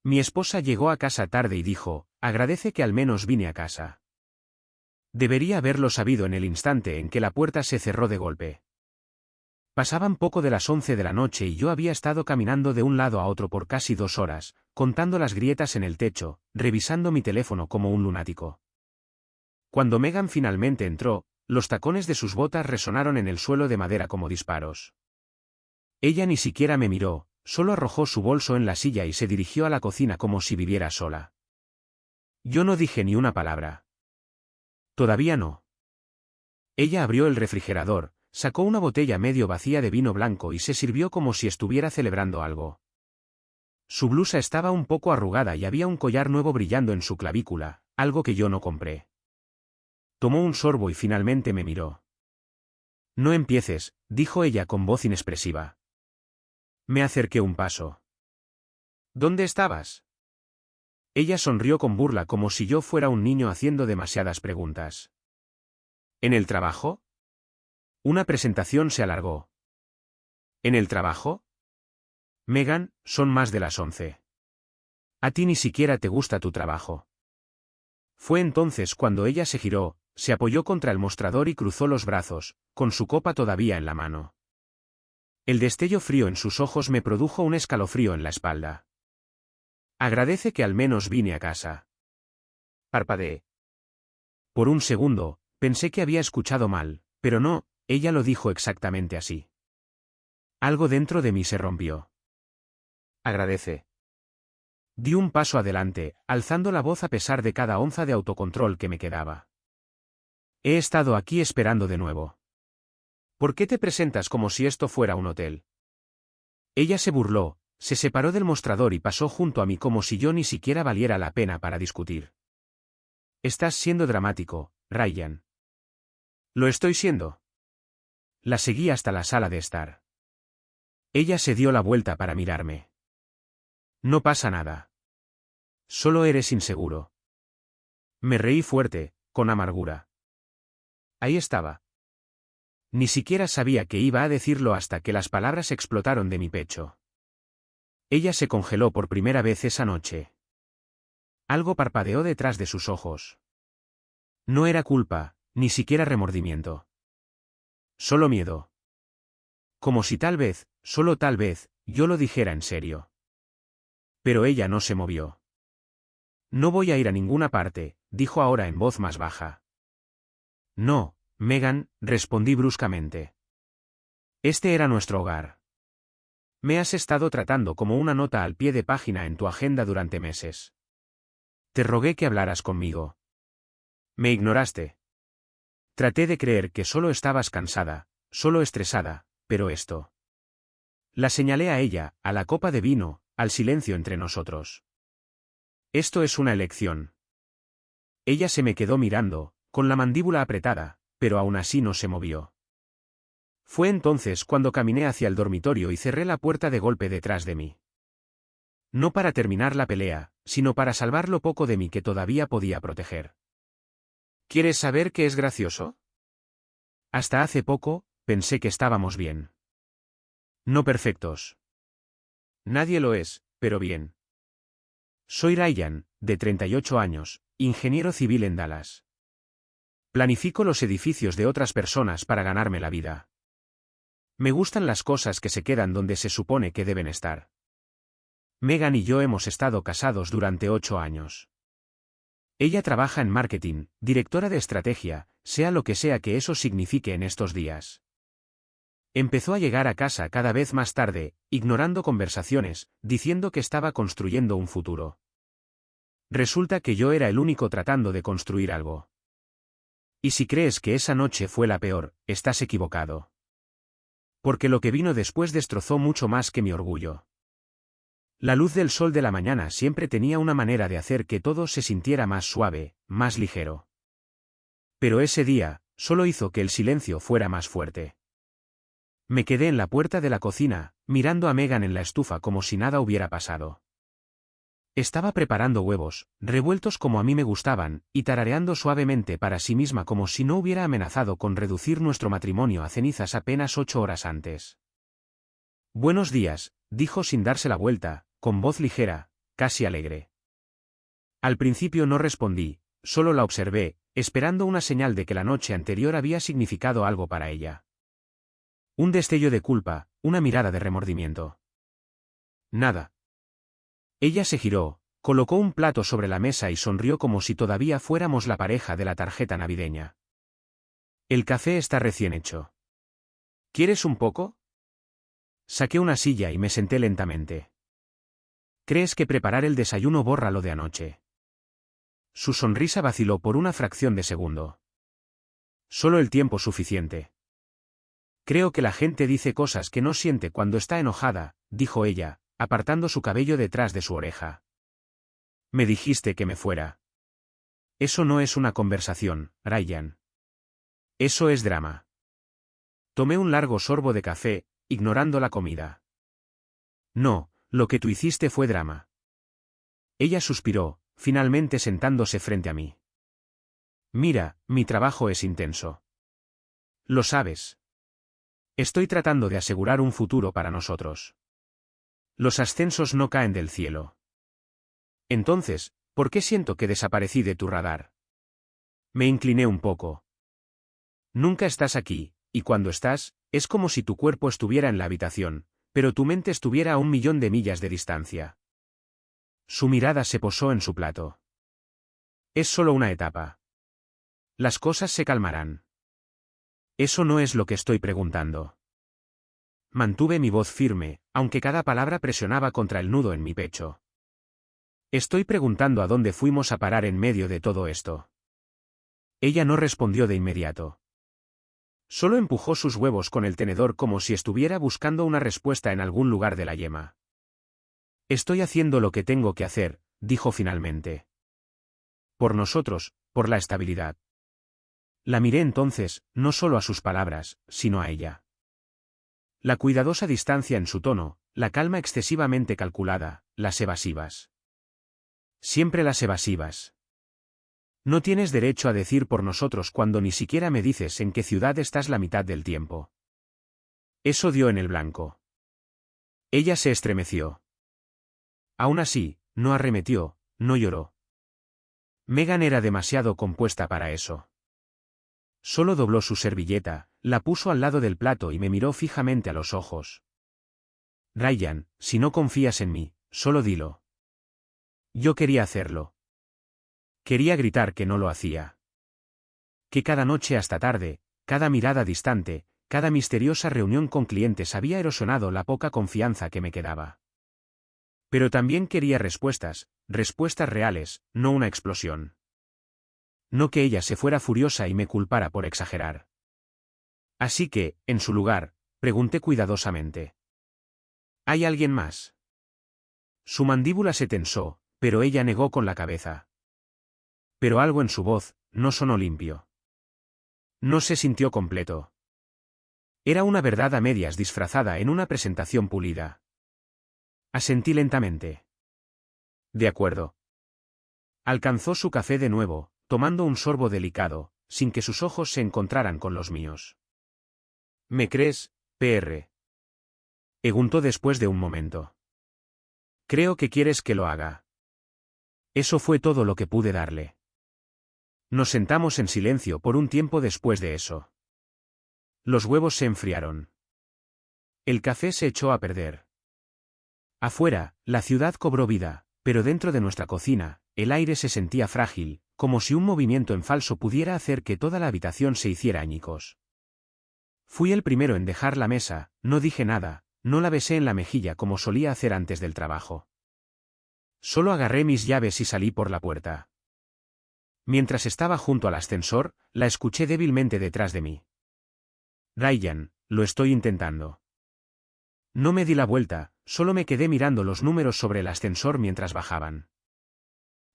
Mi esposa llegó a casa tarde y dijo, agradece que al menos vine a casa. Debería haberlo sabido en el instante en que la puerta se cerró de golpe. Pasaban poco de las 11 de la noche y yo había estado caminando de un lado a otro por casi 2 horas, contando las grietas en el techo, revisando mi teléfono como un lunático. Cuando Megan finalmente entró, los tacones de sus botas resonaron en el suelo de madera como disparos. Ella ni siquiera me miró, solo arrojó su bolso en la silla y se dirigió a la cocina como si viviera sola. Yo no dije ni una palabra. Todavía no. Ella abrió el refrigerador, sacó una botella medio vacía de vino blanco y se sirvió como si estuviera celebrando algo. Su blusa estaba un poco arrugada y había un collar nuevo brillando en su clavícula, algo que yo no compré. Tomó un sorbo y finalmente me miró. No empieces, dijo ella con voz inexpresiva. Me acerqué un paso. ¿Dónde estabas? Ella sonrió con burla como si yo fuera un niño haciendo demasiadas preguntas. ¿En el trabajo? Una presentación se alargó. ¿En el trabajo? Megan, son más de las 11. A ti ni siquiera te gusta tu trabajo. Fue entonces cuando ella se giró, se apoyó contra el mostrador y cruzó los brazos, con su copa todavía en la mano. El destello frío en sus ojos me produjo un escalofrío en la espalda. Agradece que al menos vine a casa. Parpadeé. Por un segundo, pensé que había escuchado mal, pero no, ella lo dijo exactamente así. Algo dentro de mí se rompió. Agradece. Di un paso adelante, alzando la voz a pesar de cada onza de autocontrol que me quedaba. He estado aquí esperando de nuevo. ¿Por qué te presentas como si esto fuera un hotel? Ella se burló, se separó del mostrador y pasó junto a mí como si yo ni siquiera valiera la pena para discutir. Estás siendo dramático, Ryan. Lo estoy siendo. La seguí hasta la sala de estar. Ella se dio la vuelta para mirarme. No pasa nada. Solo eres inseguro. Me reí fuerte, con amargura. Ahí estaba. Ni siquiera sabía que iba a decirlo hasta que las palabras explotaron de mi pecho. Ella se congeló por primera vez esa noche. Algo parpadeó detrás de sus ojos. No era culpa, ni siquiera remordimiento. Solo miedo. Como si tal vez, solo tal vez, yo lo dijera en serio. Pero ella no se movió. No voy a ir a ninguna parte, dijo ahora en voz más baja. No, Megan, respondí bruscamente. Este era nuestro hogar. Me has estado tratando como una nota al pie de página en tu agenda durante meses. Te rogué que hablaras conmigo. Me ignoraste. Traté de creer que solo estabas cansada, solo estresada, pero esto. La señalé a ella, a la copa de vino, al silencio entre nosotros. Esto es una elección. Ella se me quedó mirando, con la mandíbula apretada, pero aún así no se movió. Fue entonces cuando caminé hacia el dormitorio y cerré la puerta de golpe detrás de mí. No para terminar la pelea, sino para salvar lo poco de mí que todavía podía proteger. ¿Quieres saber qué es gracioso? Hasta hace poco, pensé que estábamos bien. No perfectos. Nadie lo es, pero bien. Soy Ryan, de 38 años, ingeniero civil en Dallas. Planifico los edificios de otras personas para ganarme la vida. Me gustan las cosas que se quedan donde se supone que deben estar. Megan y yo hemos estado casados durante 8 años. Ella trabaja en marketing, directora de estrategia, sea lo que sea que eso signifique en estos días. Empezó a llegar a casa cada vez más tarde, ignorando conversaciones, diciendo que estaba construyendo un futuro. Resulta que yo era el único tratando de construir algo. Y si crees que esa noche fue la peor, estás equivocado. Porque lo que vino después destrozó mucho más que mi orgullo. La luz del sol de la mañana siempre tenía una manera de hacer que todo se sintiera más suave, más ligero. Pero ese día, solo hizo que el silencio fuera más fuerte. Me quedé en la puerta de la cocina, mirando a Megan en la estufa como si nada hubiera pasado. Estaba preparando huevos, revueltos como a mí me gustaban, y tarareando suavemente para sí misma como si no hubiera amenazado con reducir nuestro matrimonio a cenizas apenas 8 horas antes. Buenos días, dijo sin darse la vuelta, con voz ligera, casi alegre. Al principio no respondí, solo la observé, esperando una señal de que la noche anterior había significado algo para ella. Un destello de culpa, una mirada de remordimiento. Nada. Ella se giró, colocó un plato sobre la mesa y sonrió como si todavía fuéramos la pareja de la tarjeta navideña. El café está recién hecho. ¿Quieres un poco? Saqué una silla y me senté lentamente. ¿Crees que preparar el desayuno borra lo de anoche? Su sonrisa vaciló por una fracción de segundo. Solo el tiempo suficiente. Creo que la gente dice cosas que no siente cuando está enojada, dijo ella, apartando su cabello detrás de su oreja. Me dijiste que me fuera. Eso no es una conversación, Ryan. Eso es drama. Tomé un largo sorbo de café, ignorando la comida. No, lo que tú hiciste fue drama. Ella suspiró, finalmente sentándose frente a mí. Mira, mi trabajo es intenso. Lo sabes. Estoy tratando de asegurar un futuro para nosotros. Los ascensos no caen del cielo. Entonces, ¿por qué siento que desaparecí de tu radar? Me incliné un poco. Nunca estás aquí, y cuando estás, es como si tu cuerpo estuviera en la habitación, pero tu mente estuviera a 1.000.000 de millas de distancia. Su mirada se posó en su plato. Es solo una etapa. Las cosas se calmarán. Eso no es lo que estoy preguntando. Mantuve mi voz firme, aunque cada palabra presionaba contra el nudo en mi pecho. Estoy preguntando a dónde fuimos a parar en medio de todo esto. Ella no respondió de inmediato. Solo empujó sus huevos con el tenedor como si estuviera buscando una respuesta en algún lugar de la yema. Estoy haciendo lo que tengo que hacer, dijo finalmente. Por nosotros, por la estabilidad. La miré entonces, no solo a sus palabras, sino a ella. La cuidadosa distancia en su tono, la calma excesivamente calculada, las evasivas. Siempre las evasivas. No tienes derecho a decir por nosotros cuando ni siquiera me dices en qué ciudad estás la mitad del tiempo. Eso dio en el blanco. Ella se estremeció. Aún así, no arremetió, no lloró. Megan era demasiado compuesta para eso. Solo dobló su servilleta, la puso al lado del plato y me miró fijamente a los ojos. Ryan, si no confías en mí, solo dilo. Yo quería hacerlo. Quería gritar que no lo hacía. Que cada noche hasta tarde, cada mirada distante, cada misteriosa reunión con clientes había erosionado la poca confianza que me quedaba. Pero también quería respuestas, respuestas reales, no una explosión. No que ella se fuera furiosa y me culpara por exagerar. Así que, en su lugar, pregunté cuidadosamente. ¿Hay alguien más? Su mandíbula se tensó, pero ella negó con la cabeza. Pero algo en su voz, no sonó limpio. No se sintió completo. Era una verdad a medias disfrazada en una presentación pulida. Asentí lentamente. De acuerdo. Alcanzó su café de nuevo, tomando un sorbo delicado, sin que sus ojos se encontraran con los míos. ¿Me crees, Pr? Preguntó después de un momento. Creo que quieres que lo haga. Eso fue todo lo que pude darle. Nos sentamos en silencio por un tiempo después de eso. Los huevos se enfriaron. El café se echó a perder. Afuera, la ciudad cobró vida, pero dentro de nuestra cocina, el aire se sentía frágil, como si un movimiento en falso pudiera hacer que toda la habitación se hiciera añicos. Fui el primero en dejar la mesa, no dije nada, no la besé en la mejilla como solía hacer antes del trabajo. Solo agarré mis llaves y salí por la puerta. Mientras estaba junto al ascensor, la escuché débilmente detrás de mí. Ryan, lo estoy intentando. No me di la vuelta, solo me quedé mirando los números sobre el ascensor mientras bajaban.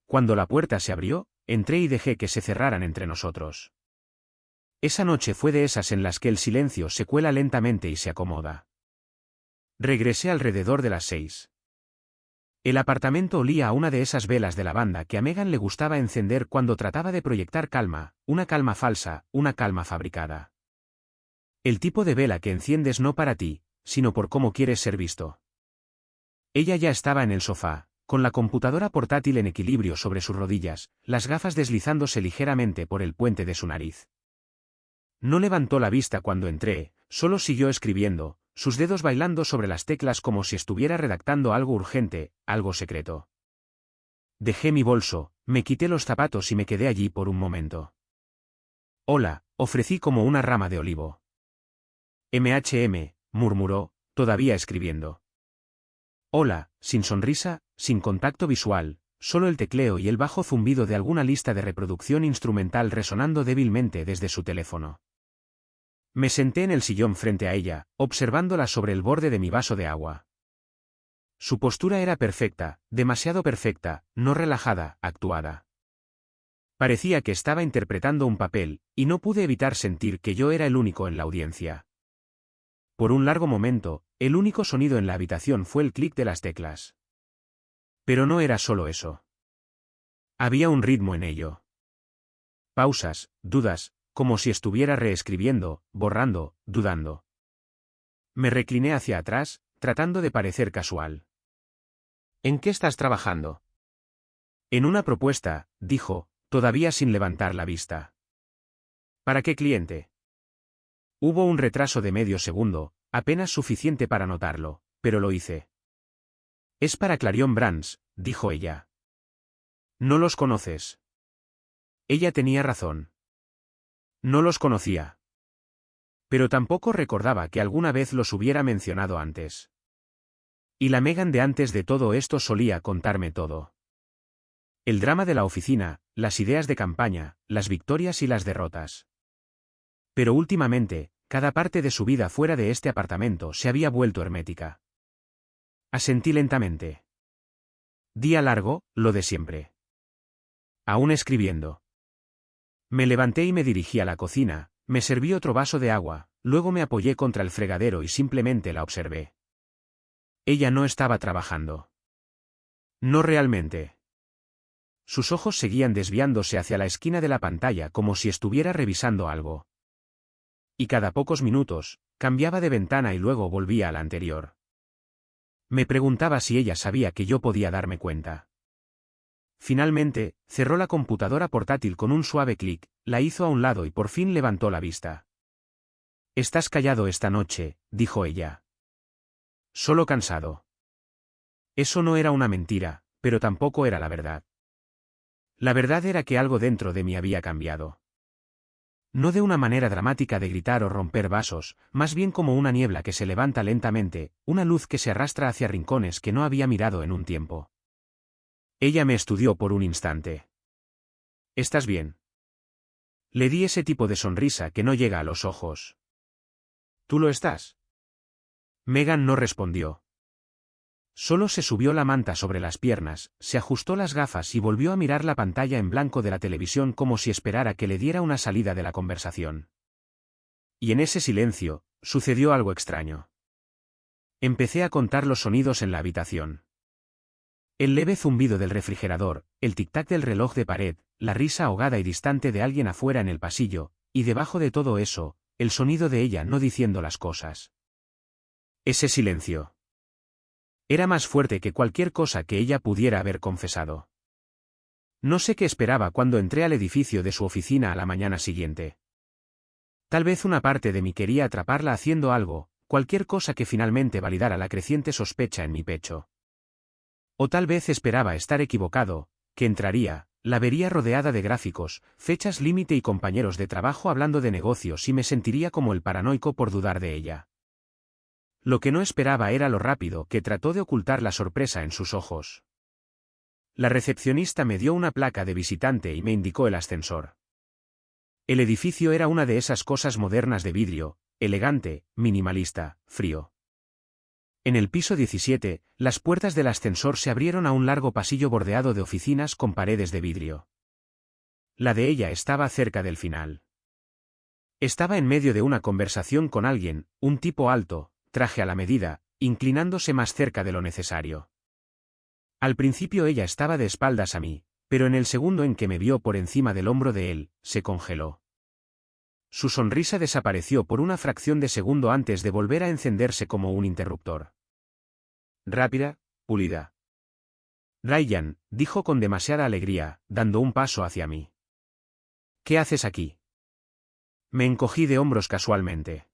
Cuando la puerta se abrió, entré y dejé que se cerraran entre nosotros. Esa noche fue de esas en las que el silencio se cuela lentamente y se acomoda. Regresé alrededor de las 6. El apartamento olía a una de esas velas de lavanda que a Megan le gustaba encender cuando trataba de proyectar calma, una calma falsa, una calma fabricada. El tipo de vela que enciendes no para ti, sino por cómo quieres ser visto. Ella ya estaba en el sofá, con la computadora portátil en equilibrio sobre sus rodillas, las gafas deslizándose ligeramente por el puente de su nariz. No levantó la vista cuando entré, solo siguió escribiendo, sus dedos bailando sobre las teclas como si estuviera redactando algo urgente, algo secreto. Dejé mi bolso, me quité los zapatos y me quedé allí por un momento. Hola, ofrecí como una rama de olivo. murmuró, todavía escribiendo. Hola, sin sonrisa, sin contacto visual, solo el tecleo y el bajo zumbido de alguna lista de reproducción instrumental resonando débilmente desde su teléfono. Me senté en el sillón frente a ella, observándola sobre el borde de mi vaso de agua. Su postura era perfecta, demasiado perfecta, no relajada, actuada. Parecía que estaba interpretando un papel, y no pude evitar sentir que yo era el único en la audiencia. Por un largo momento, el único sonido en la habitación fue el clic de las teclas. Pero no era solo eso. Había un ritmo en ello. Pausas, dudas, como si estuviera reescribiendo, borrando, dudando. Me recliné hacia atrás, tratando de parecer casual. ¿En qué estás trabajando? En una propuesta, dijo, todavía sin levantar la vista. ¿Para qué cliente? Hubo un retraso de medio segundo, apenas suficiente para notarlo, pero lo hice. Es para Clarion Brands, dijo ella. No los conoces. Ella tenía razón. No los conocía. Pero tampoco recordaba que alguna vez los hubiera mencionado antes. Y la Megan de antes de todo esto solía contarme todo. El drama de la oficina, las ideas de campaña, las victorias y las derrotas. Pero últimamente, cada parte de su vida fuera de este apartamento se había vuelto hermética. Asentí lentamente. Día largo, lo de siempre. Aún escribiendo. Me levanté y me dirigí a la cocina, me serví otro vaso de agua, luego me apoyé contra el fregadero y simplemente la observé. Ella no estaba trabajando. No realmente. Sus ojos seguían desviándose hacia la esquina de la pantalla como si estuviera revisando algo. Y cada pocos minutos, cambiaba de ventana y luego volvía a la anterior. Me preguntaba si ella sabía que yo podía darme cuenta. Finalmente, cerró la computadora portátil con un suave clic, la hizo a un lado y por fin levantó la vista. «Estás callado esta noche», dijo ella. «Solo cansado». Eso no era una mentira, pero tampoco era la verdad. La verdad era que algo dentro de mí había cambiado. No de una manera dramática de gritar o romper vasos, más bien como una niebla que se levanta lentamente, una luz que se arrastra hacia rincones que no había mirado en un tiempo. Ella me estudió por un instante. «¿Estás bien?» Le di ese tipo de sonrisa que no llega a los ojos. «¿Tú lo estás?» Megan no respondió. Solo se subió la manta sobre las piernas, se ajustó las gafas y volvió a mirar la pantalla en blanco de la televisión como si esperara que le diera una salida de la conversación. Y en ese silencio, sucedió algo extraño. Empecé a contar los sonidos en la habitación. El leve zumbido del refrigerador, el tic-tac del reloj de pared, la risa ahogada y distante de alguien afuera en el pasillo, y debajo de todo eso, el sonido de ella no diciendo las cosas. Ese silencio. Era más fuerte que cualquier cosa que ella pudiera haber confesado. No sé qué esperaba cuando entré al edificio de su oficina a la mañana siguiente. Tal vez una parte de mí quería atraparla haciendo algo, cualquier cosa que finalmente validara la creciente sospecha en mi pecho. O tal vez esperaba estar equivocado, que entraría, la vería rodeada de gráficos, fechas límite y compañeros de trabajo hablando de negocios y me sentiría como el paranoico por dudar de ella. Lo que no esperaba era lo rápido que trató de ocultar la sorpresa en sus ojos. La recepcionista me dio una placa de visitante y me indicó el ascensor. El edificio era una de esas cosas modernas de vidrio, elegante, minimalista, frío. En el piso 17, las puertas del ascensor se abrieron a un largo pasillo bordeado de oficinas con paredes de vidrio. La de ella estaba cerca del final. Estaba en medio de una conversación con alguien, un tipo alto, traje a la medida, inclinándose más cerca de lo necesario. Al principio ella estaba de espaldas a mí, pero en el segundo en que me vio por encima del hombro de él, se congeló. Su sonrisa desapareció por una fracción de segundo antes de volver a encenderse como un interruptor. Rápida, pulida. Ryan, dijo con demasiada alegría, dando un paso hacia mí. ¿Qué haces aquí? Me encogí de hombros casualmente.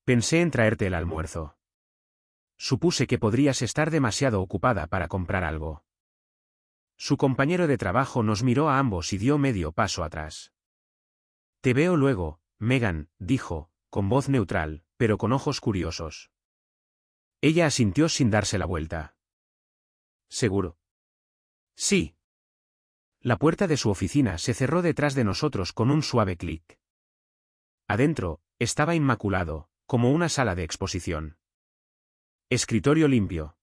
Pensé en traerte el almuerzo. Supuse que podrías estar demasiado ocupada para comprar algo. Su compañero de trabajo nos miró a ambos y dio medio paso atrás. Te veo luego, Megan, dijo, con voz neutral, pero con ojos curiosos. Ella asintió sin darse la vuelta. ¿Seguro? Sí. La puerta de su oficina se cerró detrás de nosotros con un suave clic. Adentro, estaba inmaculado, como una sala de exposición. Escritorio limpio.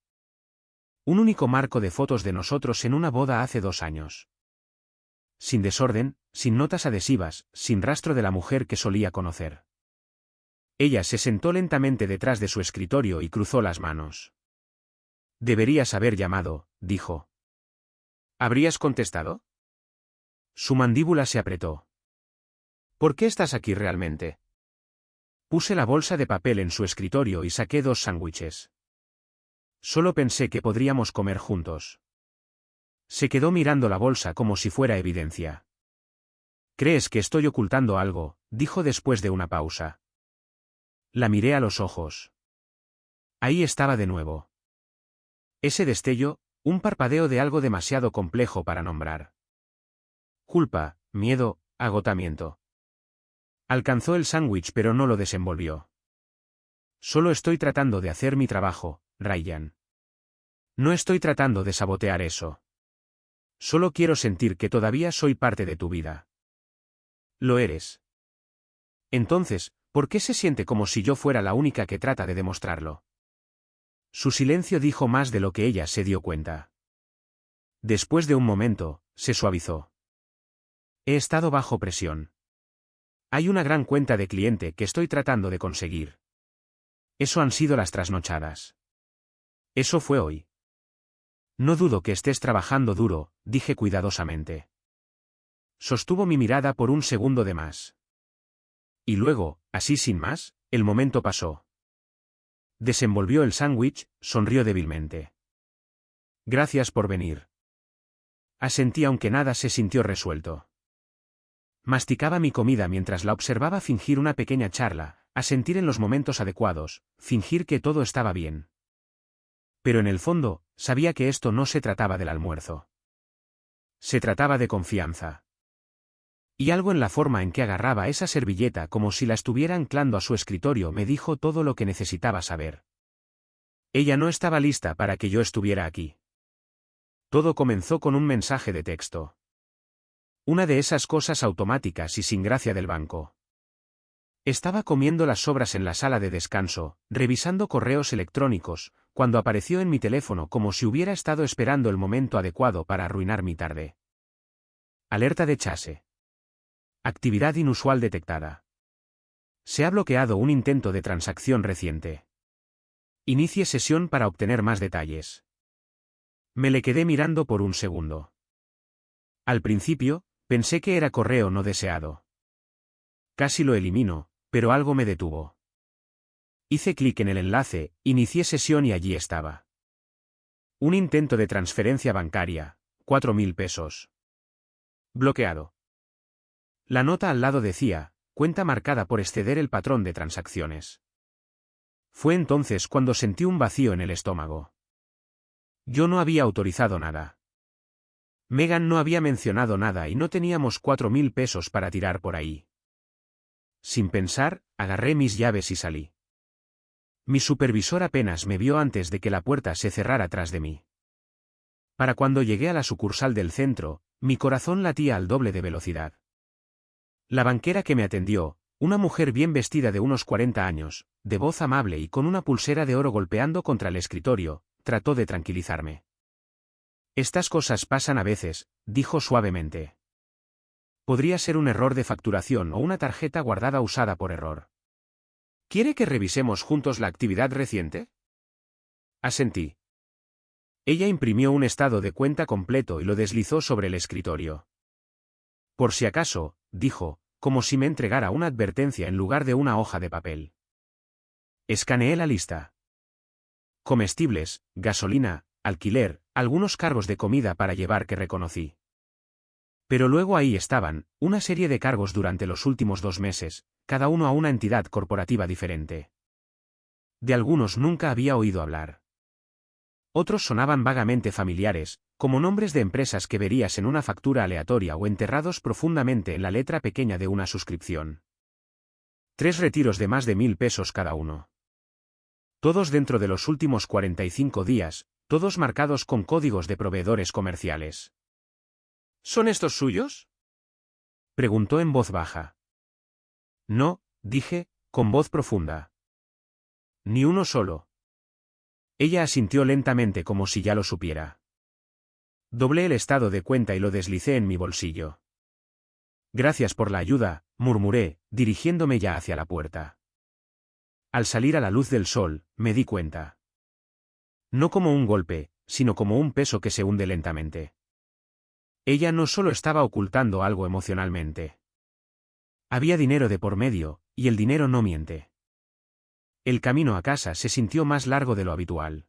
Un único marco de fotos de nosotros en una boda hace 2 años. Sin desorden, sin notas adhesivas, sin rastro de la mujer que solía conocer. Ella se sentó lentamente detrás de su escritorio y cruzó las manos. Deberías haber llamado, dijo. ¿Habrías contestado? Su mandíbula se apretó. ¿Por qué estás aquí realmente? Puse la bolsa de papel en su escritorio y saqué 2 sándwiches. Solo pensé que podríamos comer juntos. Se quedó mirando la bolsa como si fuera evidencia. ¿Crees que estoy ocultando algo?, dijo después de una pausa. La miré a los ojos. Ahí estaba de nuevo. Ese destello, un parpadeo de algo demasiado complejo para nombrar. Culpa, miedo, agotamiento. Alcanzó el sándwich pero no lo desenvolvió. Solo estoy tratando de hacer mi trabajo, Ryan. No estoy tratando de sabotear eso. Solo quiero sentir que todavía soy parte de tu vida. Lo eres. Entonces, ¿por qué se siente como si yo fuera la única que trata de demostrarlo? Su silencio dijo más de lo que ella se dio cuenta. Después de un momento, se suavizó. He estado bajo presión. Hay una gran cuenta de cliente que estoy tratando de conseguir. Eso han sido las trasnochadas. Eso fue hoy. No dudo que estés trabajando duro, dije cuidadosamente. Sostuvo mi mirada por un segundo de más. Y luego, así sin más, el momento pasó. Desenvolvió el sándwich, sonrió débilmente. Gracias por venir. Asentí aunque nada se sintió resuelto. Masticaba mi comida mientras la observaba fingir una pequeña charla, asentir en los momentos adecuados, fingir que todo estaba bien. Pero en el fondo, sabía que esto no se trataba del almuerzo. Se trataba de confianza. Y algo en la forma en que agarraba esa servilleta como si la estuviera anclando a su escritorio me dijo todo lo que necesitaba saber. Ella no estaba lista para que yo estuviera aquí. Todo comenzó con un mensaje de texto. Una de esas cosas automáticas y sin gracia del banco. Estaba comiendo las sobras en la sala de descanso, revisando correos electrónicos, cuando apareció en mi teléfono como si hubiera estado esperando el momento adecuado para arruinar mi tarde. Alerta de Chase. Actividad inusual detectada. Se ha bloqueado un intento de transacción reciente. Inicie sesión para obtener más detalles. Me le quedé mirando por un segundo. Al principio, pensé que era correo no deseado. Casi lo elimino, pero algo me detuvo. Hice clic en el enlace, inicié sesión y allí estaba. Un intento de transferencia bancaria, 4.000 pesos. Bloqueado. La nota al lado decía, cuenta marcada por exceder el patrón de transacciones. Fue entonces cuando sentí un vacío en el estómago. Yo no había autorizado nada. Megan no había mencionado nada y no teníamos 4.000 pesos para tirar por ahí. Sin pensar, agarré mis llaves y salí. Mi supervisor apenas me vio antes de que la puerta se cerrara tras de mí. Para cuando llegué a la sucursal del centro, mi corazón latía al doble de velocidad. La banquera que me atendió, una mujer bien vestida de unos 40 años, de voz amable y con una pulsera de oro golpeando contra el escritorio, trató de tranquilizarme. Estas cosas pasan a veces, dijo suavemente. Podría ser un error de facturación o una tarjeta guardada usada por error. ¿Quiere que revisemos juntos la actividad reciente? Asentí. Ella imprimió un estado de cuenta completo y lo deslizó sobre el escritorio. Por si acaso, dijo, como si me entregara una advertencia en lugar de una hoja de papel. Escaneé la lista. Comestibles, gasolina, alquiler, algunos cargos de comida para llevar que reconocí. Pero luego ahí estaban, una serie de cargos durante los últimos 2 meses, cada uno a una entidad corporativa diferente. De algunos nunca había oído hablar. Otros sonaban vagamente familiares, como nombres de empresas que verías en una factura aleatoria o enterrados profundamente en la letra pequeña de una suscripción. 3 retiros de más de 1.000 pesos cada uno. Todos dentro de los últimos 45 días, todos marcados con códigos de proveedores comerciales. ¿Son estos suyos?, preguntó en voz baja. No, dije, con voz profunda. Ni uno solo. Ella asintió lentamente como si ya lo supiera. Doblé el estado de cuenta y lo deslicé en mi bolsillo. Gracias por la ayuda, murmuré, dirigiéndome ya hacia la puerta. Al salir a la luz del sol, me di cuenta. No como un golpe, sino como un peso que se hunde lentamente. Ella no solo estaba ocultando algo emocionalmente. Había dinero de por medio, y el dinero no miente. El camino a casa se sintió más largo de lo habitual.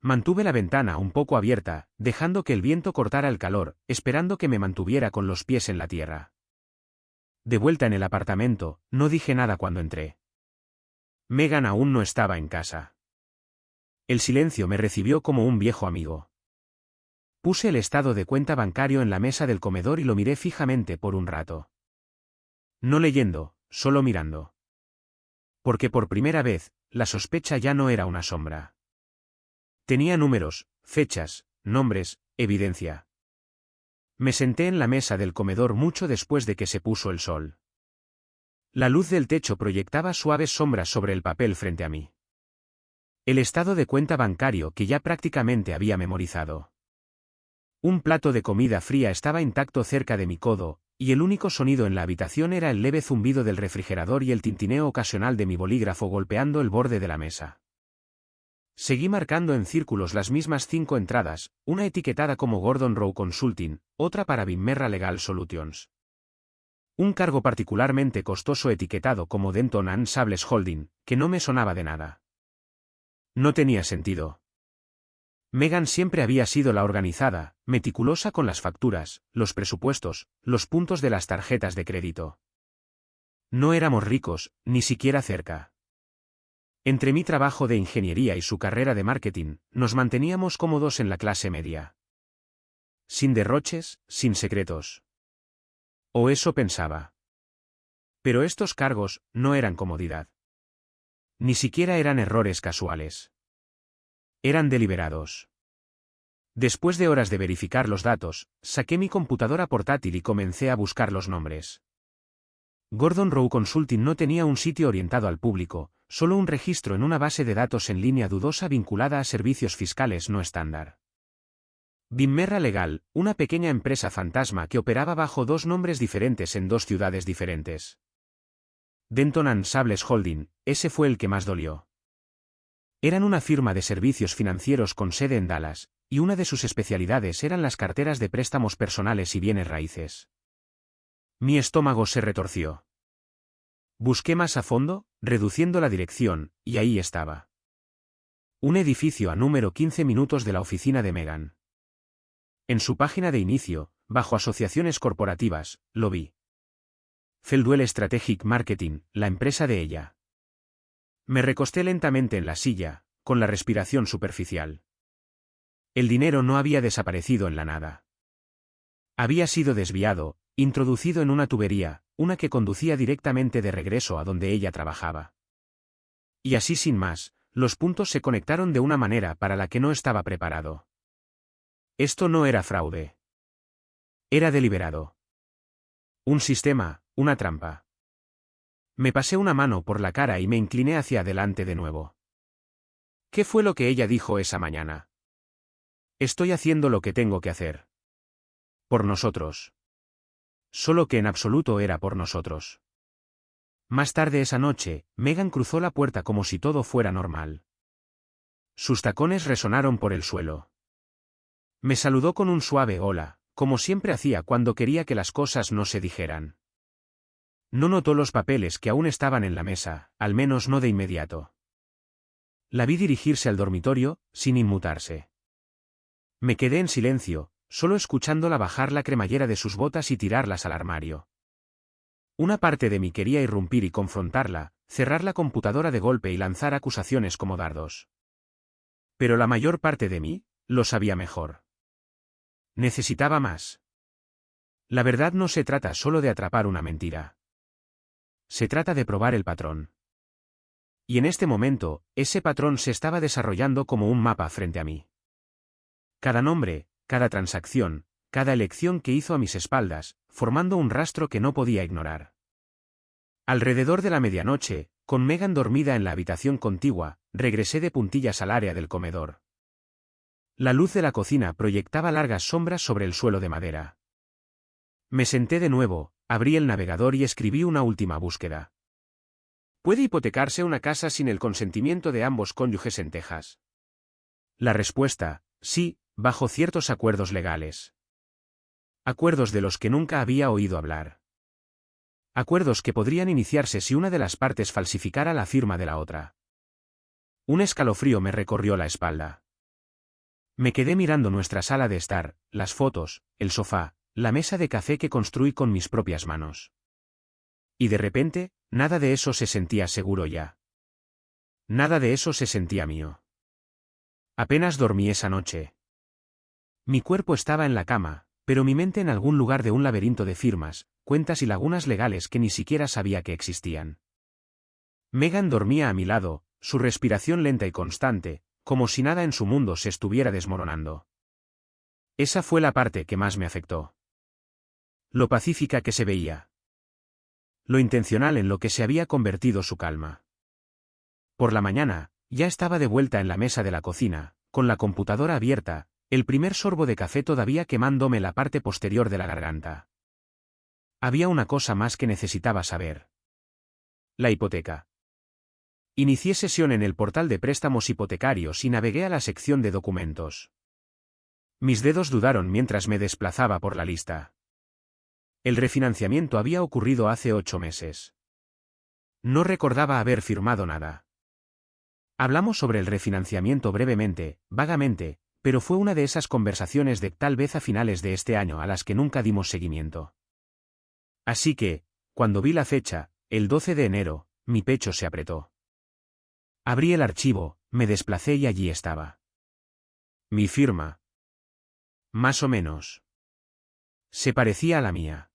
Mantuve la ventana un poco abierta, dejando que el viento cortara el calor, esperando que me mantuviera con los pies en la tierra. De vuelta en el apartamento, no dije nada cuando entré. Megan aún no estaba en casa. El silencio me recibió como un viejo amigo. Puse el estado de cuenta bancario en la mesa del comedor y lo miré fijamente por un rato. No leyendo, solo mirando. Porque por primera vez, la sospecha ya no era una sombra. Tenía números, fechas, nombres, evidencia. Me senté en la mesa del comedor mucho después de que se puso el sol. La luz del techo proyectaba suaves sombras sobre el papel frente a mí. El estado de cuenta bancario que ya prácticamente había memorizado. Un plato de comida fría estaba intacto cerca de mi codo, y el único sonido en la habitación era el leve zumbido del refrigerador y el tintineo ocasional de mi bolígrafo golpeando el borde de la mesa. Seguí marcando en círculos las mismas 5 entradas, una etiquetada como Gordon Rowe Consulting, otra para Bimmerra Legal Solutions. Un cargo particularmente costoso etiquetado como Denton and Sables Holding, que no me sonaba de nada. No tenía sentido. Megan siempre había sido la organizada, meticulosa con las facturas, los presupuestos, los puntos de las tarjetas de crédito. No éramos ricos, ni siquiera cerca. Entre mi trabajo de ingeniería y su carrera de marketing, nos manteníamos cómodos en la clase media. Sin derroches, sin secretos. O eso pensaba. Pero estos cargos no eran comodidad. Ni siquiera eran errores casuales. Eran deliberados. Después de horas de verificar los datos, saqué mi computadora portátil y comencé a buscar los nombres. Gordon Rowe Consulting no tenía un sitio orientado al público, solo un registro en una base de datos en línea dudosa vinculada a servicios fiscales no estándar. Bimmerra Legal, una pequeña empresa fantasma que operaba bajo 2 nombres diferentes en 2 ciudades diferentes. Denton and Sables Holding, ese fue el que más dolió. Eran una firma de servicios financieros con sede en Dallas, y una de sus especialidades eran las carteras de préstamos personales y bienes raíces. Mi estómago se retorció. Busqué más a fondo, reduciendo la dirección, y ahí estaba. Un edificio a número 15 minutos de la oficina de Megan. En su página de inicio, bajo asociaciones corporativas, lo vi. Feldwell Strategic Marketing, la empresa de ella. Me recosté lentamente en la silla, con la respiración superficial. El dinero no había desaparecido en la nada. Había sido desviado, introducido en una tubería, una que conducía directamente de regreso a donde ella trabajaba. Y así sin más, los puntos se conectaron de una manera para la que no estaba preparado. Esto no era fraude. Era deliberado. Un sistema, una trampa. Me pasé una mano por la cara y me incliné hacia adelante de nuevo. ¿Qué fue lo que ella dijo esa mañana? Estoy haciendo lo que tengo que hacer. Por nosotros. Solo que en absoluto era por nosotros. Más tarde esa noche, Megan cruzó la puerta como si todo fuera normal. Sus tacones resonaron por el suelo. Me saludó con un suave hola, como siempre hacía cuando quería que las cosas no se dijeran. No notó los papeles que aún estaban en la mesa, al menos no de inmediato. La vi dirigirse al dormitorio, sin inmutarse. Me quedé en silencio, solo escuchándola bajar la cremallera de sus botas y tirarlas al armario. Una parte de mí quería irrumpir y confrontarla, cerrar la computadora de golpe y lanzar acusaciones como dardos. Pero la mayor parte de mí lo sabía mejor. Necesitaba más. La verdad no se trata solo de atrapar una mentira. Se trata de probar el patrón. Y en este momento, ese patrón se estaba desarrollando como un mapa frente a mí. Cada nombre, cada transacción, cada elección que hizo a mis espaldas, formando un rastro que no podía ignorar. Alrededor de la medianoche, con Megan dormida en la habitación contigua, regresé de puntillas al área del comedor. La luz de la cocina proyectaba largas sombras sobre el suelo de madera. Me senté de nuevo, abrí el navegador y escribí una última búsqueda. ¿Puede hipotecarse una casa sin el consentimiento de ambos cónyuges en Texas? La respuesta, sí, bajo ciertos acuerdos legales. Acuerdos de los que nunca había oído hablar. Acuerdos que podrían iniciarse si una de las partes falsificara la firma de la otra. Un escalofrío me recorrió la espalda. Me quedé mirando nuestra sala de estar, las fotos, el sofá, la mesa de café que construí con mis propias manos. Y de repente, nada de eso se sentía seguro ya. Nada de eso se sentía mío. Apenas dormí esa noche. Mi cuerpo estaba en la cama, pero mi mente en algún lugar de un laberinto de firmas, cuentas y lagunas legales que ni siquiera sabía que existían. Megan dormía a mi lado, su respiración lenta y constante, como si nada en su mundo se estuviera desmoronando. Esa fue la parte que más me afectó. Lo pacífica que se veía. Lo intencional en lo que se había convertido su calma. Por la mañana, ya estaba de vuelta en la mesa de la cocina, con la computadora abierta, el primer sorbo de café todavía quemándome la parte posterior de la garganta. Había una cosa más que necesitaba saber. La hipoteca. Inicié sesión en el portal de préstamos hipotecarios y navegué a la sección de documentos. Mis dedos dudaron mientras me desplazaba por la lista. El refinanciamiento había ocurrido hace 8 meses. No recordaba haber firmado nada. Hablamos sobre el refinanciamiento brevemente, vagamente, pero fue una de esas conversaciones de tal vez a finales de este año a las que nunca dimos seguimiento. Así que, cuando vi la fecha, el 12 de enero, mi pecho se apretó. Abrí el archivo, me desplacé y allí estaba. Mi firma. Más o menos. Se parecía a la mía.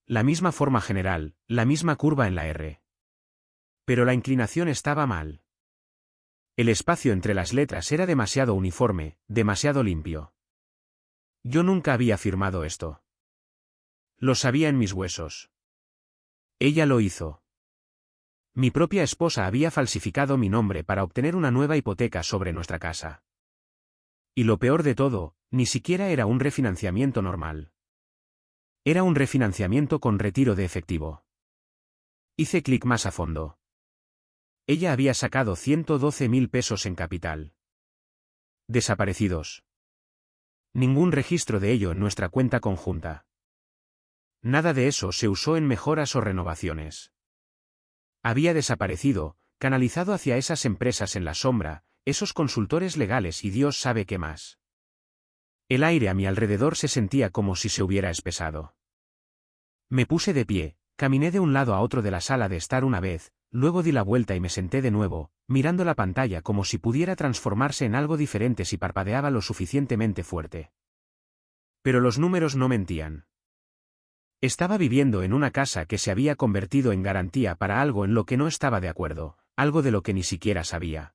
La misma forma general, la misma curva en la R. Pero la inclinación estaba mal. El espacio entre las letras era demasiado uniforme, demasiado limpio. Yo nunca había firmado esto. Lo sabía en mis huesos. Ella lo hizo. Mi propia esposa había falsificado mi nombre para obtener una nueva hipoteca sobre nuestra casa. Y lo peor de todo, ni siquiera era un refinanciamiento normal. Era un refinanciamiento con retiro de efectivo. Hice clic más a fondo. Ella había sacado 112.000 pesos en capital. Desaparecidos. Ningún registro de ello en nuestra cuenta conjunta. Nada de eso se usó en mejoras o renovaciones. Había desaparecido, canalizado hacia esas empresas en la sombra, esos consultores legales y Dios sabe qué más. El aire a mi alrededor se sentía como si se hubiera espesado. Me puse de pie, caminé de un lado a otro de la sala de estar una vez, luego di la vuelta y me senté de nuevo, mirando la pantalla como si pudiera transformarse en algo diferente si parpadeaba lo suficientemente fuerte. Pero los números no mentían. Estaba viviendo en una casa que se había convertido en garantía para algo en lo que no estaba de acuerdo, algo de lo que ni siquiera sabía.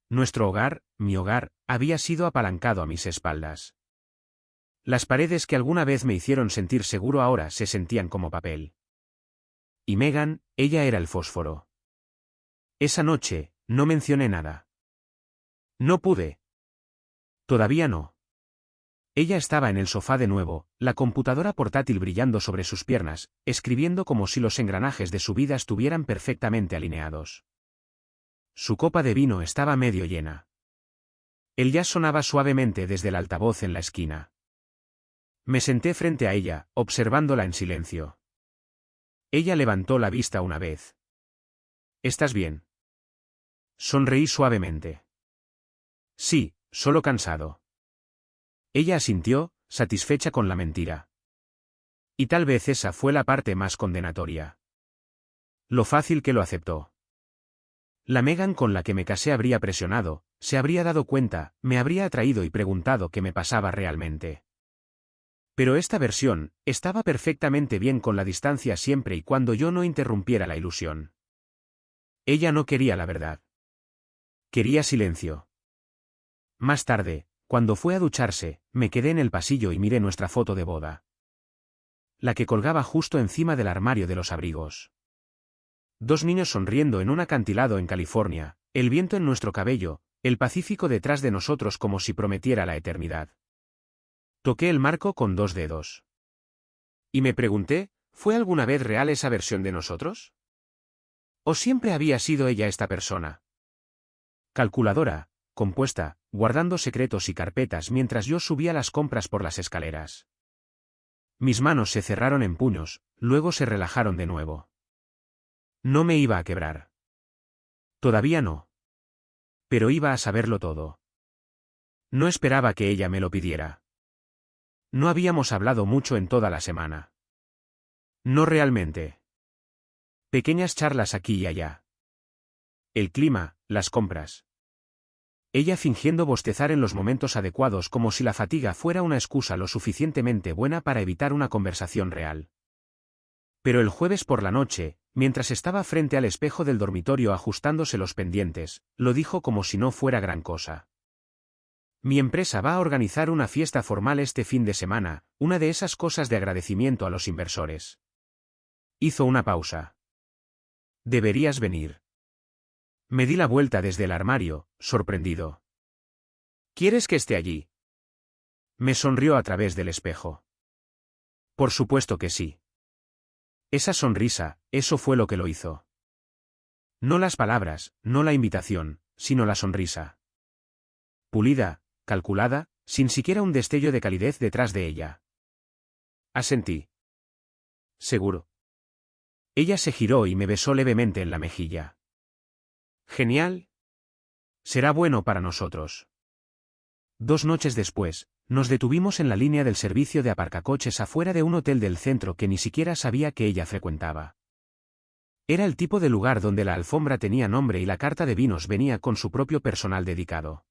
Nuestro hogar, mi hogar, había sido apalancado a mis espaldas. Las paredes que alguna vez me hicieron sentir seguro ahora se sentían como papel. Y Megan, ella era el fósforo. Esa noche, no mencioné nada. No pude. Todavía no. Ella estaba en el sofá de nuevo, la computadora portátil brillando sobre sus piernas, escribiendo como si los engranajes de su vida estuvieran perfectamente alineados. Su copa de vino estaba medio llena. El jazz sonaba suavemente desde el altavoz en la esquina. Me senté frente a ella, observándola en silencio. Ella levantó la vista una vez. ¿Estás bien? Sonreí suavemente. Sí, solo cansado. Ella asintió, satisfecha con la mentira. Y tal vez esa fue la parte más condenatoria. Lo fácil que lo aceptó. La Megan con la que me casé habría presionado, se habría dado cuenta, me habría atraído y preguntado qué me pasaba realmente. Pero esta versión, estaba perfectamente bien con la distancia siempre y cuando yo no interrumpiera la ilusión. Ella no quería la verdad. Quería silencio. Más tarde, cuando fue a ducharse, me quedé en el pasillo y miré nuestra foto de boda. La que colgaba justo encima del armario de los abrigos. 2 niños sonriendo en un acantilado en California, el viento en nuestro cabello, el Pacífico detrás de nosotros como si prometiera la eternidad. Toqué el marco con 2 dedos. Y me pregunté, ¿fue alguna vez real esa versión de nosotros? ¿O siempre había sido ella esta persona? Calculadora, compuesta, guardando secretos y carpetas mientras yo subía las compras por las escaleras. Mis manos se cerraron en puños, luego se relajaron de nuevo. No me iba a quebrar. Todavía no. Pero iba a saberlo todo. No esperaba que ella me lo pidiera. No habíamos hablado mucho en toda la semana. No realmente. Pequeñas charlas aquí y allá. El clima, las compras. Ella fingiendo bostezar en los momentos adecuados como si la fatiga fuera una excusa lo suficientemente buena para evitar una conversación real. Pero el jueves por la noche, mientras estaba frente al espejo del dormitorio ajustándose los pendientes, lo dijo como si no fuera gran cosa. Mi empresa va a organizar una fiesta formal este fin de semana, una de esas cosas de agradecimiento a los inversores. Hizo una pausa. Deberías venir. Me di la vuelta desde el armario, sorprendido. ¿Quieres que esté allí? Me sonrió a través del espejo. Por supuesto que sí. Esa sonrisa, eso fue lo que lo hizo. No las palabras, no la invitación, sino la sonrisa. Pulida, calculada, sin siquiera un destello de calidez detrás de ella. Asentí. Seguro. Ella se giró y me besó levemente en la mejilla. Genial. Será bueno para nosotros. 2 noches después, nos detuvimos en la línea del servicio de aparcacoches afuera de un hotel del centro que ni siquiera sabía que ella frecuentaba. Era el tipo de lugar donde la alfombra tenía nombre y la carta de vinos venía con su propio personal dedicado.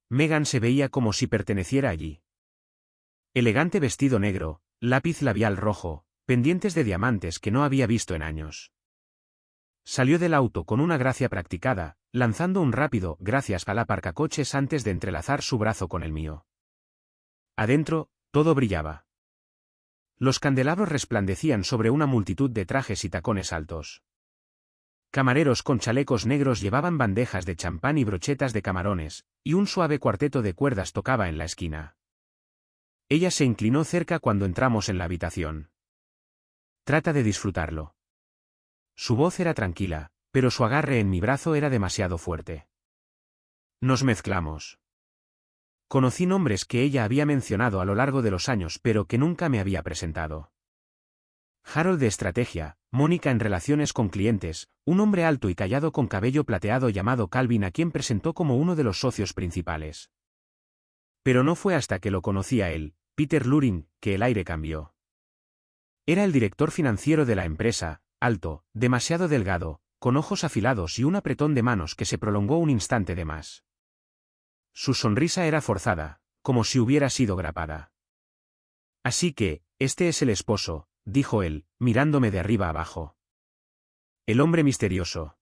Megan se veía como si perteneciera allí. Elegante vestido negro, lápiz labial rojo, pendientes de diamantes que no había visto en años. Salió del auto con una gracia practicada, lanzando un rápido gracias al aparcacoches antes de entrelazar su brazo con el mío. Adentro, todo brillaba. Los candelabros resplandecían sobre una multitud de trajes y tacones altos. Camareros con chalecos negros llevaban bandejas de champán y brochetas de camarones, y un suave cuarteto de cuerdas tocaba en la esquina. Ella se inclinó cerca cuando entramos en la habitación. Trata de disfrutarlo. Su voz era tranquila, pero su agarre en mi brazo era demasiado fuerte. Nos mezclamos. Conocí nombres que ella había mencionado a lo largo de los años pero que nunca me había presentado. Harold de estrategia, Mónica en relaciones con clientes, un hombre alto y callado con cabello plateado llamado Calvin a quien presentó como uno de los socios principales. Pero no fue hasta que lo conocí a él, Peter Luring, que el aire cambió. Era el director financiero de la empresa, alto, demasiado delgado, con ojos afilados y un apretón de manos que se prolongó un instante de más. Su sonrisa era forzada, como si hubiera sido grapada. Así que, este es el esposo, dijo él, mirándome de arriba abajo. El hombre misterioso.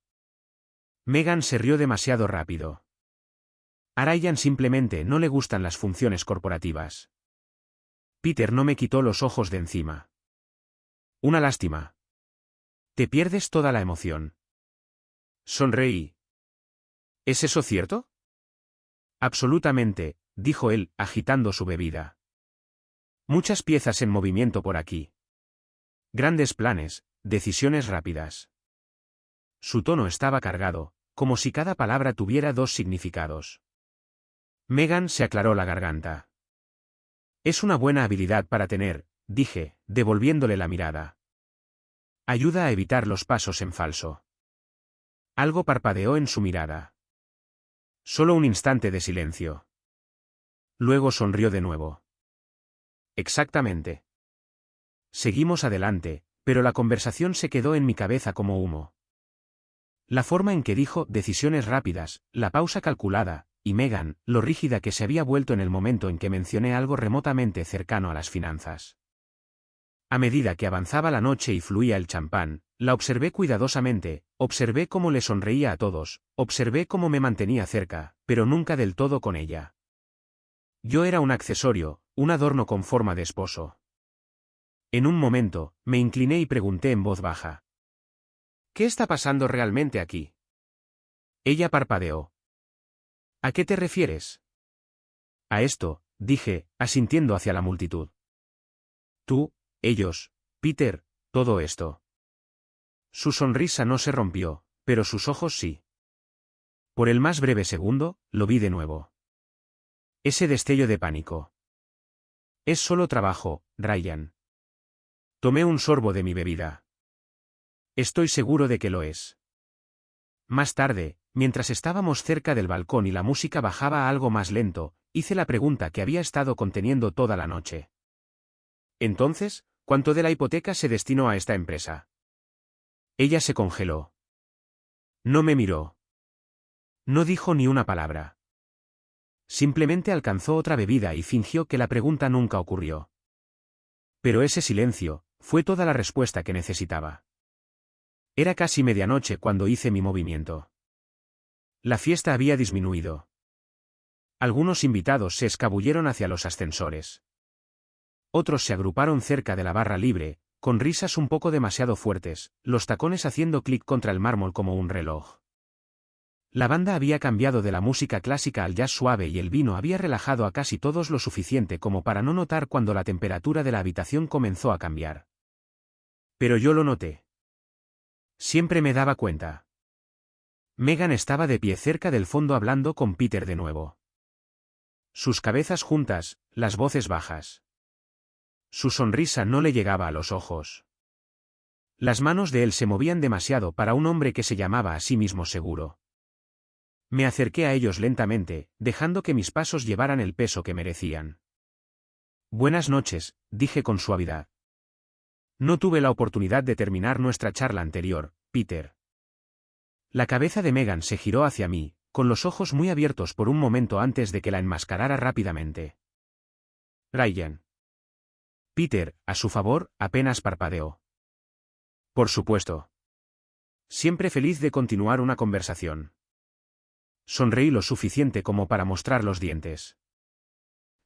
Megan se rió demasiado rápido. A Ryan simplemente no le gustan las funciones corporativas. Peter no me quitó los ojos de encima. Una lástima. Te pierdes toda la emoción. Sonreí. ¿Es eso cierto? Absolutamente, dijo él, agitando su bebida. Muchas piezas en movimiento por aquí. Grandes planes, decisiones rápidas. Su tono estaba cargado, como si cada palabra tuviera 2 significados. Megan se aclaró la garganta. Es una buena habilidad para tener, dije, devolviéndole la mirada. Ayuda a evitar los pasos en falso. Algo parpadeó en su mirada. Solo un instante de silencio. Luego sonrió de nuevo. Exactamente. Seguimos adelante, pero la conversación se quedó en mi cabeza como humo. La forma en que dijo decisiones rápidas, la pausa calculada, y Megan, lo rígida que se había vuelto en el momento en que mencioné algo remotamente cercano a las finanzas. A medida que avanzaba la noche y fluía el champán, la observé cuidadosamente, observé cómo le sonreía a todos, observé cómo me mantenía cerca, pero nunca del todo con ella. Yo era un accesorio, un adorno con forma de esposo. En un momento, me incliné y pregunté en voz baja. ¿Qué está pasando realmente aquí? Ella parpadeó. ¿A qué te refieres? A esto, dije, asintiendo hacia la multitud. Tú, ellos, Peter, todo esto. Su sonrisa no se rompió, pero sus ojos sí. Por el más breve segundo, lo vi de nuevo. Ese destello de pánico. Es solo trabajo, Ryan. Tomé un sorbo de mi bebida. Estoy seguro de que lo es. Más tarde, mientras estábamos cerca del balcón y la música bajaba a algo más lento, hice la pregunta que había estado conteniendo toda la noche. Entonces, ¿cuánto de la hipoteca se destinó a esta empresa? Ella se congeló. No me miró. No dijo ni una palabra. Simplemente alcanzó otra bebida y fingió que la pregunta nunca ocurrió. Pero ese silencio, fue toda la respuesta que necesitaba. Era casi medianoche cuando hice mi movimiento. La fiesta había disminuido. Algunos invitados se escabulleron hacia los ascensores. Otros se agruparon cerca de la barra libre, con risas un poco demasiado fuertes, los tacones haciendo clic contra el mármol como un reloj. La banda había cambiado de la música clásica al jazz suave y el vino había relajado a casi todos lo suficiente como para no notar cuando la temperatura de la habitación comenzó a cambiar. Pero yo lo noté. Siempre me daba cuenta. Megan estaba de pie cerca del fondo hablando con Peter de nuevo. Sus cabezas juntas, las voces bajas. Su sonrisa no le llegaba a los ojos. Las manos de él se movían demasiado para un hombre que se llamaba a sí mismo seguro. Me acerqué a ellos lentamente, dejando que mis pasos llevaran el peso que merecían. Buenas noches, dije con suavidad. No tuve la oportunidad de terminar nuestra charla anterior, Peter. La cabeza de Megan se giró hacia mí, con los ojos muy abiertos por un momento antes de que la enmascarara rápidamente. Ryan. Peter, a su favor, apenas parpadeó. Por supuesto. Siempre feliz de continuar una conversación. Sonreí lo suficiente como para mostrar los dientes.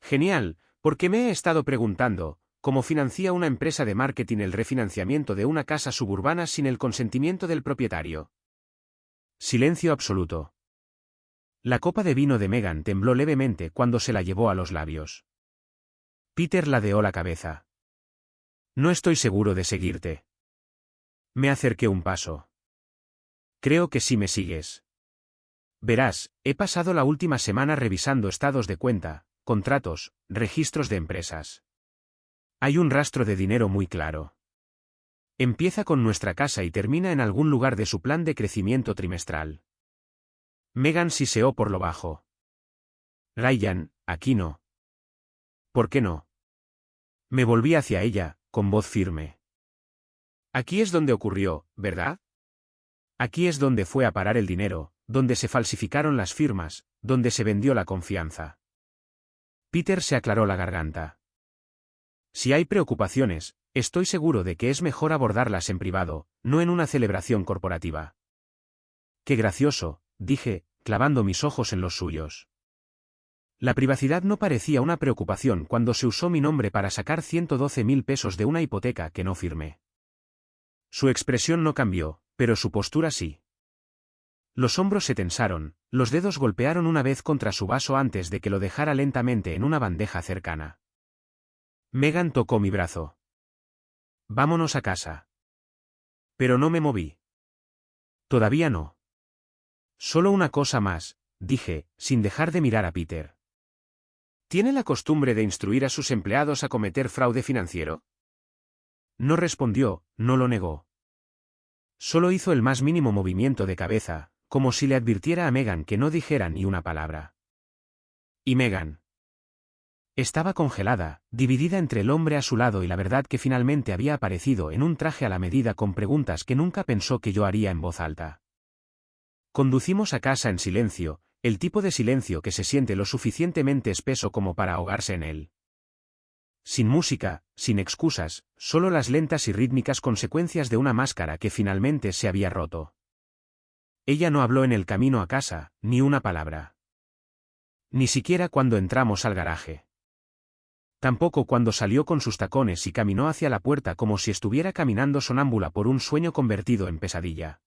Genial, porque me he estado preguntando, ¿cómo financia una empresa de marketing el refinanciamiento de una casa suburbana sin el consentimiento del propietario? Silencio absoluto. La copa de vino de Megan tembló levemente cuando se la llevó a los labios. Peter ladeó la cabeza. No estoy seguro de seguirte. Me acerqué un paso. Creo que sí me sigues. Verás, he pasado la última semana revisando estados de cuenta, contratos, registros de empresas. Hay un rastro de dinero muy claro. Empieza con nuestra casa y termina en algún lugar de su plan de crecimiento trimestral. Megan siseó por lo bajo. Ryan, aquí no. ¿Por qué no? Me volví hacia ella, con voz firme. Aquí es donde ocurrió, ¿verdad? Aquí es donde fue a parar el dinero, donde se falsificaron las firmas, donde se vendió la confianza. Peter se aclaró la garganta. Si hay preocupaciones, estoy seguro de que es mejor abordarlas en privado, no en una celebración corporativa. Qué gracioso, dije, clavando mis ojos en los suyos. La privacidad no parecía una preocupación cuando se usó mi nombre para sacar 112.000 pesos de una hipoteca que no firmé. Su expresión no cambió, pero su postura sí. Los hombros se tensaron, los dedos golpearon una vez contra su vaso antes de que lo dejara lentamente en una bandeja cercana. Megan tocó mi brazo. Vámonos a casa. Pero no me moví. Todavía no. Solo una cosa más, dije, sin dejar de mirar a Peter. ¿Tiene la costumbre de instruir a sus empleados a cometer fraude financiero? No respondió, no lo negó. Solo hizo el más mínimo movimiento de cabeza, como si le advirtiera a Megan que no dijera ni una palabra. ¿Y Megan? Estaba congelada, dividida entre el hombre a su lado y la verdad que finalmente había aparecido en un traje a la medida con preguntas que nunca pensó que yo haría en voz alta. Conducimos a casa en silencio, el tipo de silencio que se siente lo suficientemente espeso como para ahogarse en él. Sin música, sin excusas, solo las lentas y rítmicas consecuencias de una máscara que finalmente se había roto. Ella no habló en el camino a casa, ni una palabra. Ni siquiera cuando entramos al garaje. Tampoco cuando salió con sus tacones y caminó hacia la puerta como si estuviera caminando sonámbula por un sueño convertido en pesadilla.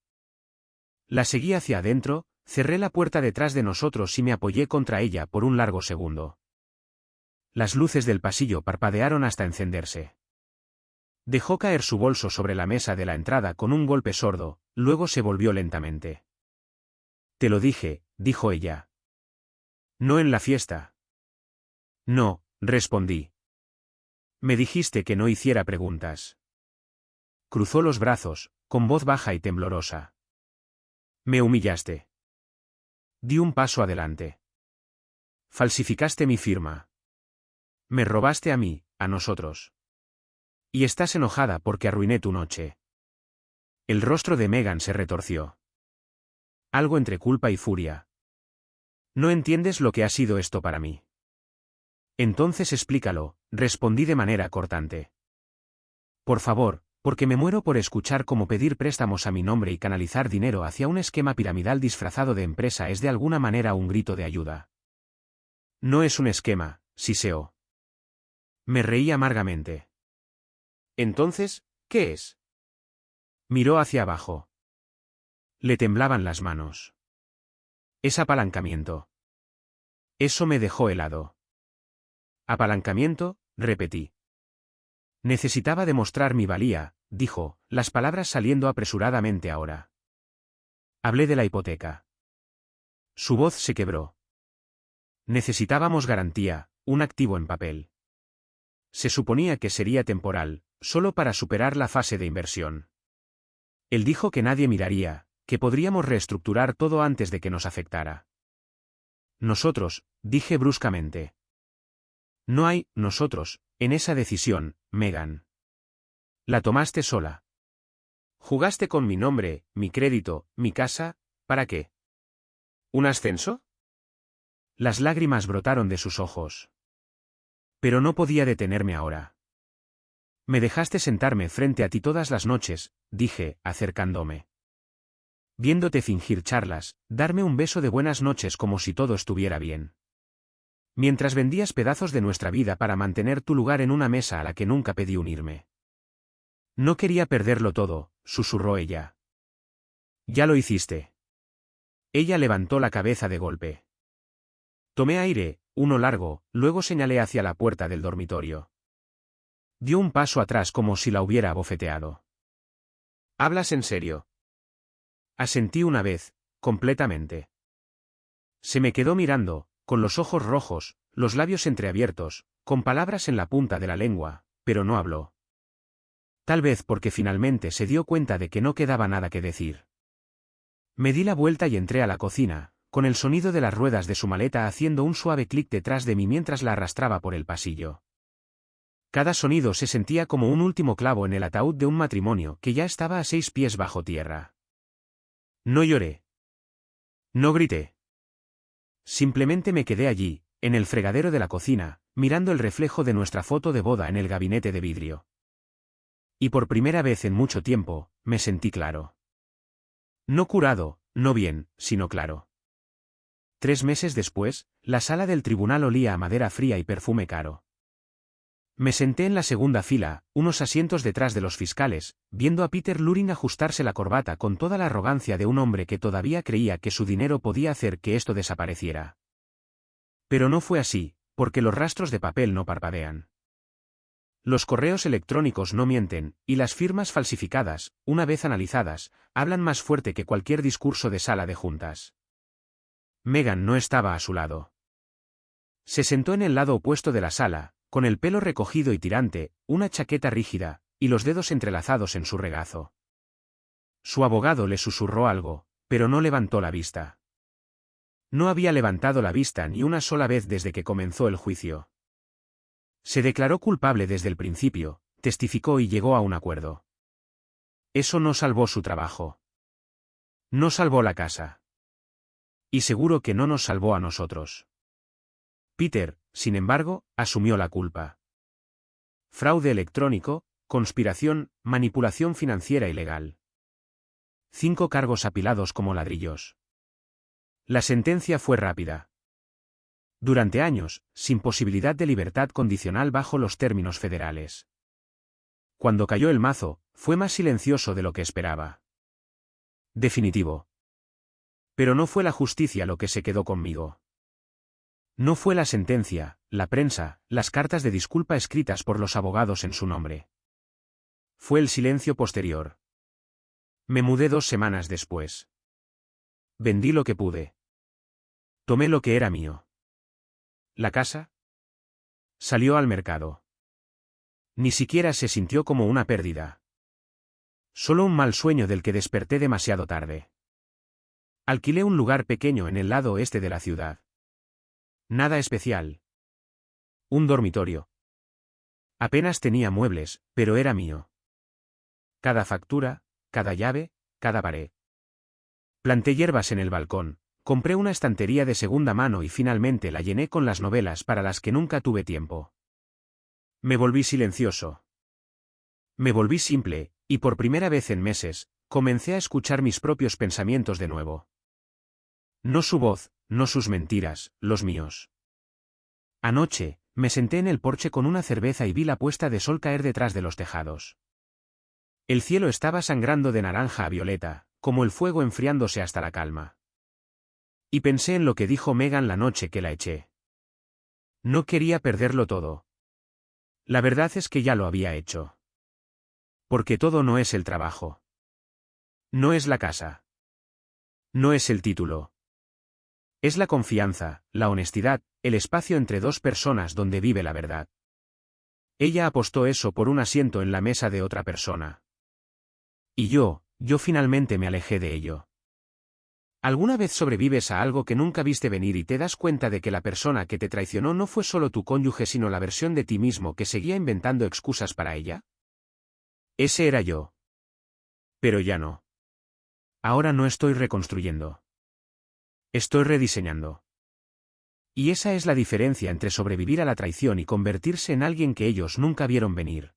La seguí hacia adentro, cerré la puerta detrás de nosotros y me apoyé contra ella por un largo segundo. Las luces del pasillo parpadearon hasta encenderse. Dejó caer su bolso sobre la mesa de la entrada con un golpe sordo, luego se volvió lentamente. «Te lo dije», dijo ella. «No en la fiesta». «No», respondí. «Me dijiste que no hiciera preguntas». Cruzó los brazos, con voz baja y temblorosa. «Me humillaste». Di un paso adelante. «Falsificaste mi firma. Me robaste a mí, a nosotros. Y estás enojada porque arruiné tu noche». El rostro de Megan se retorció. Algo entre culpa y furia. «No entiendes lo que ha sido esto para mí». «Entonces explícalo», respondí de manera cortante. «Por favor, porque me muero por escuchar cómo pedir préstamos a mi nombre y canalizar dinero hacia un esquema piramidal disfrazado de empresa es de alguna manera un grito de ayuda». «No es un esquema», siseó. Me reí amargamente. «Entonces, ¿qué es?» Miró hacia abajo. Le temblaban las manos. «Es apalancamiento». Eso me dejó helado. «¿Apalancamiento?», repetí. Necesitaba demostrar mi valía, dijo, las palabras saliendo apresuradamente ahora. Hablé de la hipoteca. Su voz se quebró. Necesitábamos garantía, un activo en papel. Se suponía que sería temporal, solo para superar la fase de inversión. Él dijo que nadie miraría, que podríamos reestructurar todo antes de que nos afectara. Nosotros, dije bruscamente. No hay nosotros en esa decisión, Megan. La tomaste sola. Jugaste con mi nombre, mi crédito, mi casa, ¿para qué? ¿Un ascenso? Las lágrimas brotaron de sus ojos. Pero no podía detenerme ahora. Me dejaste sentarme frente a ti todas las noches, dije, acercándome. Viéndote fingir charlas, darme un beso de buenas noches como si todo estuviera bien. Mientras vendías pedazos de nuestra vida para mantener tu lugar en una mesa a la que nunca pedí unirme. No quería perderlo todo, susurró ella. Ya lo hiciste. Ella levantó la cabeza de golpe. Tomé aire, uno largo, luego señalé hacia la puerta del dormitorio. Dio un paso atrás como si la hubiera abofeteado. ¿Hablas en serio? Asentí una vez, completamente. Se me quedó mirando, con los ojos rojos, los labios entreabiertos, con palabras en la punta de la lengua, pero no habló. Tal vez porque finalmente se dio cuenta de que no quedaba nada que decir. Me di la vuelta y entré a la cocina, con el sonido de las ruedas de su maleta haciendo un suave clic detrás de mí mientras la arrastraba por el pasillo. Cada sonido se sentía como un último clavo en el ataúd de un matrimonio que ya estaba a 6 pies bajo tierra. No lloré. No grité. Simplemente me quedé allí, en el fregadero de la cocina, mirando el reflejo de nuestra foto de boda en el gabinete de vidrio. Y por primera vez en mucho tiempo, me sentí claro. No curado, no bien, sino claro. 3 meses después, la sala del tribunal olía a madera fría y perfume caro. Me senté en la segunda fila, unos asientos detrás de los fiscales, viendo a Peter Luring ajustarse la corbata con toda la arrogancia de un hombre que todavía creía que su dinero podía hacer que esto desapareciera. Pero no fue así, porque los rastros de papel no parpadean. Los correos electrónicos no mienten, y las firmas falsificadas, una vez analizadas, hablan más fuerte que cualquier discurso de sala de juntas. Megan no estaba a su lado. Se sentó en el lado opuesto de la sala, con el pelo recogido y tirante, una chaqueta rígida, y los dedos entrelazados en su regazo. Su abogado le susurró algo, pero no levantó la vista. No había levantado la vista ni una sola vez desde que comenzó el juicio. Se declaró culpable desde el principio, testificó y llegó a un acuerdo. Eso no salvó su trabajo. No salvó la casa. Y seguro que no nos salvó a nosotros. Peter, sin embargo, asumió la culpa. Fraude electrónico, conspiración, manipulación financiera ilegal. 5 cargos apilados como ladrillos. La sentencia fue rápida. Durante años, sin posibilidad de libertad condicional bajo los términos federales. Cuando cayó el mazo, fue más silencioso de lo que esperaba. Definitivo. Pero no fue la justicia lo que se quedó conmigo. No fue la sentencia, la prensa, las cartas de disculpa escritas por los abogados en su nombre. Fue el silencio posterior. Me mudé 2 semanas después. Vendí lo que pude. Tomé lo que era mío. ¿La casa? Salió al mercado. Ni siquiera se sintió como una pérdida. Solo un mal sueño del que desperté demasiado tarde. Alquilé un lugar pequeño en el lado oeste de la ciudad. Nada especial. Un dormitorio. Apenas tenía muebles, pero era mío. Cada factura, cada llave, cada pared. Planté hierbas en el balcón, compré una estantería de segunda mano y finalmente la llené con las novelas para las que nunca tuve tiempo. Me volví silencioso. Me volví simple, y por primera vez en meses, comencé a escuchar mis propios pensamientos de nuevo. No su voz, no sus mentiras, los míos. Anoche, me senté en el porche con una cerveza y vi la puesta de sol caer detrás de los tejados. El cielo estaba sangrando de naranja a violeta, como el fuego enfriándose hasta la calma. Y pensé en lo que dijo Megan la noche que la eché. No quería perderlo todo. La verdad es que ya lo había hecho. Porque todo no es el trabajo. No es la casa. No es el título. Es la confianza, la honestidad, el espacio entre 2 personas donde vive la verdad. Ella apostó eso por un asiento en la mesa de otra persona. Y yo finalmente me alejé de ello. ¿Alguna vez sobrevives a algo que nunca viste venir y te das cuenta de que la persona que te traicionó no fue solo tu cónyuge sino la versión de ti mismo que seguía inventando excusas para ella? Ese era yo. Pero ya no. Ahora no estoy reconstruyendo. Estoy rediseñando. Y esa es la diferencia entre sobrevivir a la traición y convertirse en alguien que ellos nunca vieron venir.